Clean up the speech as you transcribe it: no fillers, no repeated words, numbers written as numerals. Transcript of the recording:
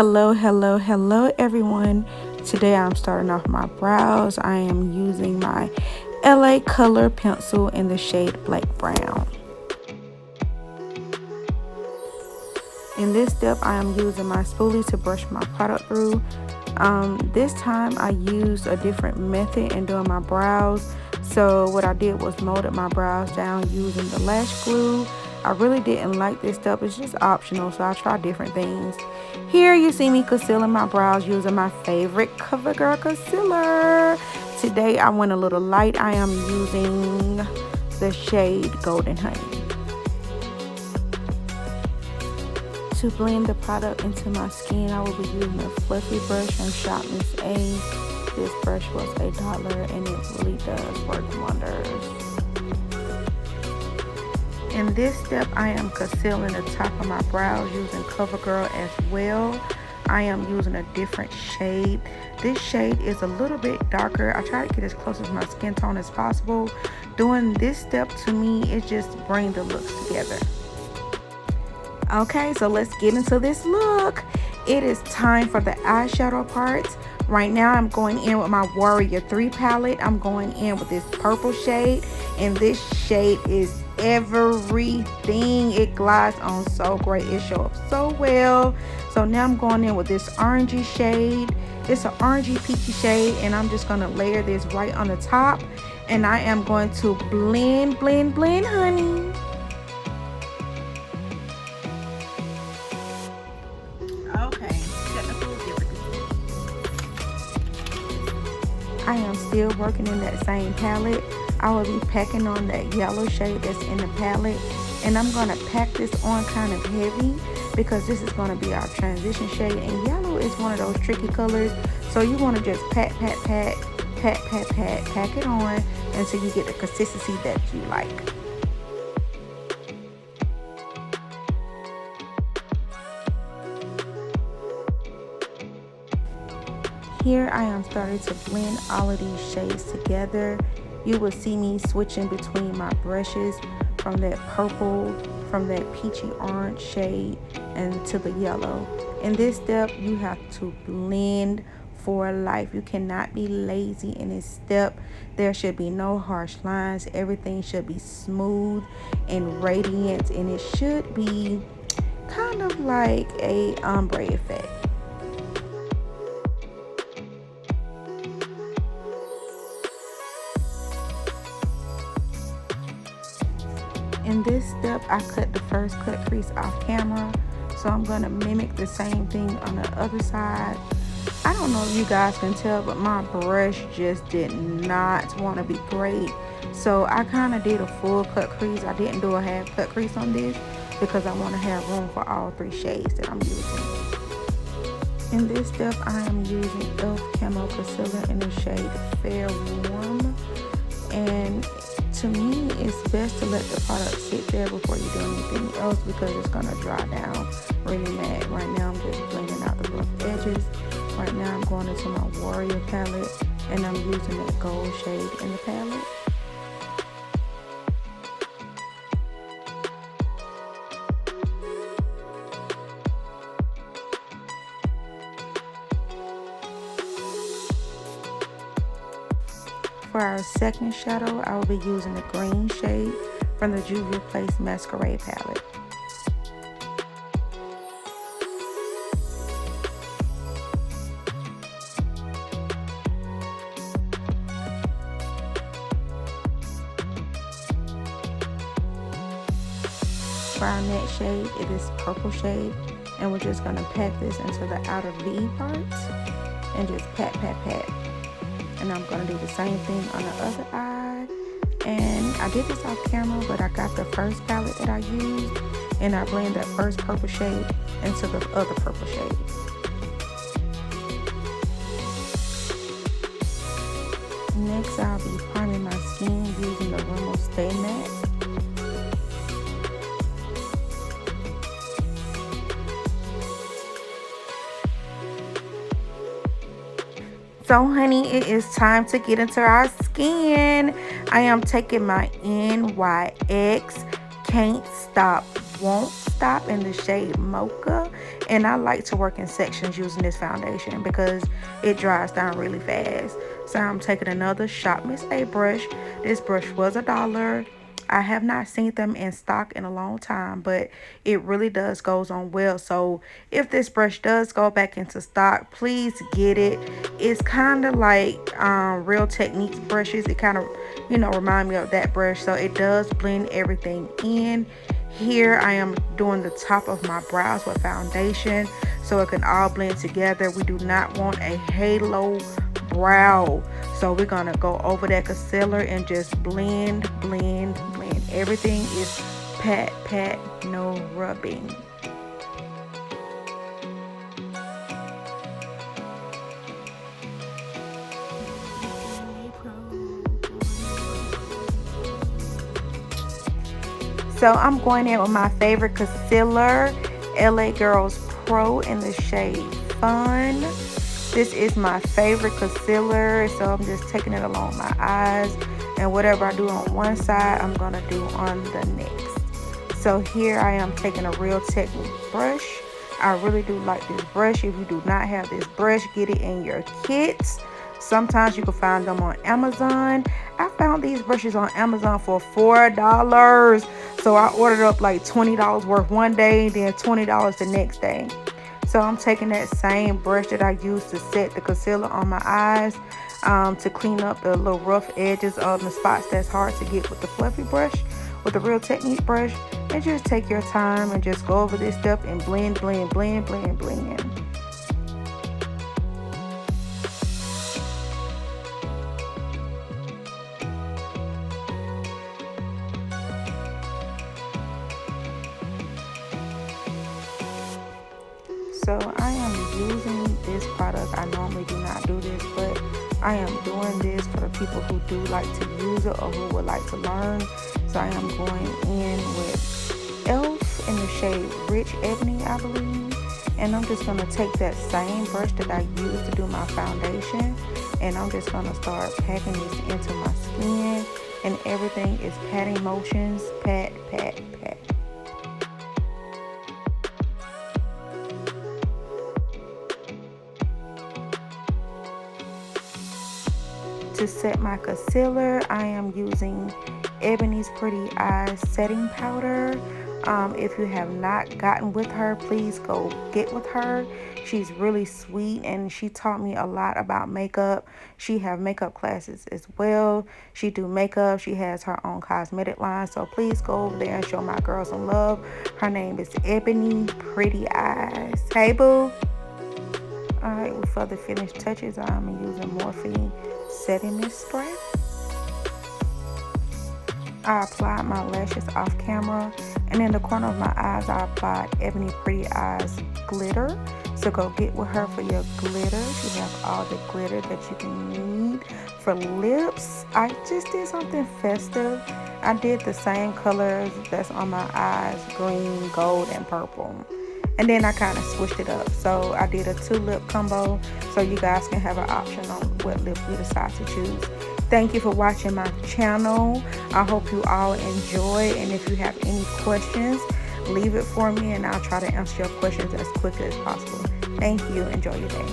Hello everyone. Today I'm starting off my brows. I am using my LA color pencil in the shade Black Brown. In this step I am using my spoolie to brush my product through. This time I used a different method in doing my brows. So what I did was molded my brows down using the lash glue. I really didn't like this step. It's just optional, so I tried different things. Here you see me concealing my brows using my favorite Covergirl concealer. Today I went a little light. I am using the shade Golden Honey. To blend the product into my skin, I will be using a fluffy brush from Shop Miss A. This brush was $1 and it really does work wonders. In this step, I am concealing the top of my brows using Covergirl as well. I am using a different shade. This shade is a little bit darker. I try to get as close to my skin tone as possible. Doing this step to me, it just brings the looks together. Okay, so let's get into this look. It is time for the eyeshadow parts. Right now I'm going in with my Warrior 3 palette. I'm going in with this purple shade, and this shade is everything. It glides on so great. It shows up so well. So now I'm going in with this orangey shade. It's an orangey peachy shade, and I'm just going to layer this right on the top, and I am going to blend, honey. I am still working in that same palette. I will be packing on that yellow shade that's in the palette, and I'm going to pack this on kind of heavy because this is going to be our transition shade, and yellow is one of those tricky colors, so you want to just pack it on until you get the consistency that you like. Here I am starting to blend all of these shades together. You will see me switching between my brushes from that purple, from that peachy orange shade, and to the yellow. In this step, you have to blend for life. You cannot be lazy in this step. There should be no harsh lines. Everything should be smooth and radiant, and it should be kind of like a ombre effect. In this step, I cut the first cut crease off camera, so I'm going to mimic the same thing on the other side. I don't know if you guys can tell, but my brush just did not want to be great, so I kind of did a full cut crease. I didn't do a half cut crease on this because I want to have room for all 3 shades that I'm using. In this step, I am using Elf Camo Concealer in the shade Fair Warm, and to me, it's best to let the product sit there before you do anything else because it's going to dry down really mad. Right now, I'm just blending out the rough edges. Right now, I'm going into my Warrior palette, and I'm using that gold shade in the palette. For our second shadow, I will be using the green shade from the Juvia Masquerade palette. For our next shade, it is purple shade, and we're just going to pack this into the outer V parts and just pat. And I'm going to do the same thing on the other eye. And I did this off camera, but I got the first palette that I used, and I blend that first purple shade into the other purple shade. Next, I'll be priming my skin using the Rimmel Stay Matte. So honey, it is time to get into our skin. I am taking my NYX Can't Stop Won't Stop in the shade Mocha. And I like to work in sections using this foundation because it dries down really fast. So I'm taking another Shop Miss A brush. This brush was $1. I have not seen them in stock in a long time, but it really does goes on well. So if this brush does go back into stock, please get it. It's kind of like Real Techniques brushes. It kind of, you know, remind me of that brush. So it does blend everything in. Here I am doing the top of my brows with foundation so it can all blend together. We do not want a halo brow, so we're gonna go over that concealer and just blend. Everything is pat, no rubbing. So I'm going in with my favorite concealer, LA Girls Pro in the shade Fun. This is my favorite concealer, so I'm just taking it along my eyes, and whatever I do on one side, I'm gonna do on the next. So here I am taking a Real Technique brush. I really do like this brush. If you do not have this brush, get it in your kits. Sometimes you can find them on Amazon. I found these brushes on Amazon for $4. So I ordered up like $20 worth one day, then $20 the next day. So I'm taking that same brush that I used to set the concealer on my eyes to clean up the little rough edges of the spots that's hard to get with the fluffy brush, with the Real Technique brush. And just take your time and just go over this stuff and blend. So I am using this product. I normally do not do this, but I am doing this for the people who do like to use it or who would like to learn. So I am going in with Elf in the shade Rich Ebony, I believe. And I'm just going to take that same brush that I used to do my foundation, and I'm just going to start packing this into my skin. And everything is patting motions, pat. To set my concealer, I am using Ebony's Pretty Eyes setting powder. If you have not gotten with her, please go get with her. She's really sweet and she taught me a lot about makeup. She have makeup classes as well. She do makeup. She has her own cosmetic line. So please go over there and show my girl some love. Her name is Ebony Pretty Eyes. Hey boo. Alright, with further finished touches, I'm using Morphe setting mist spray. I applied my lashes off camera, and in the corner of my eyes I applied Ebony Pretty Eyes glitter. So go get with her for your glitter. She has all the glitter that you can need. For lips, I just did something festive. I did the same colors that's on my eyes, green, gold, and purple. And then I kind of switched it up. So I did a 2-lip combo, so you guys can have an option on what lip you decide to choose. Thank you for watching my channel. I hope you all enjoy. And if you have any questions, leave it for me and I'll try to answer your questions as quickly as possible. Thank you. Enjoy your day.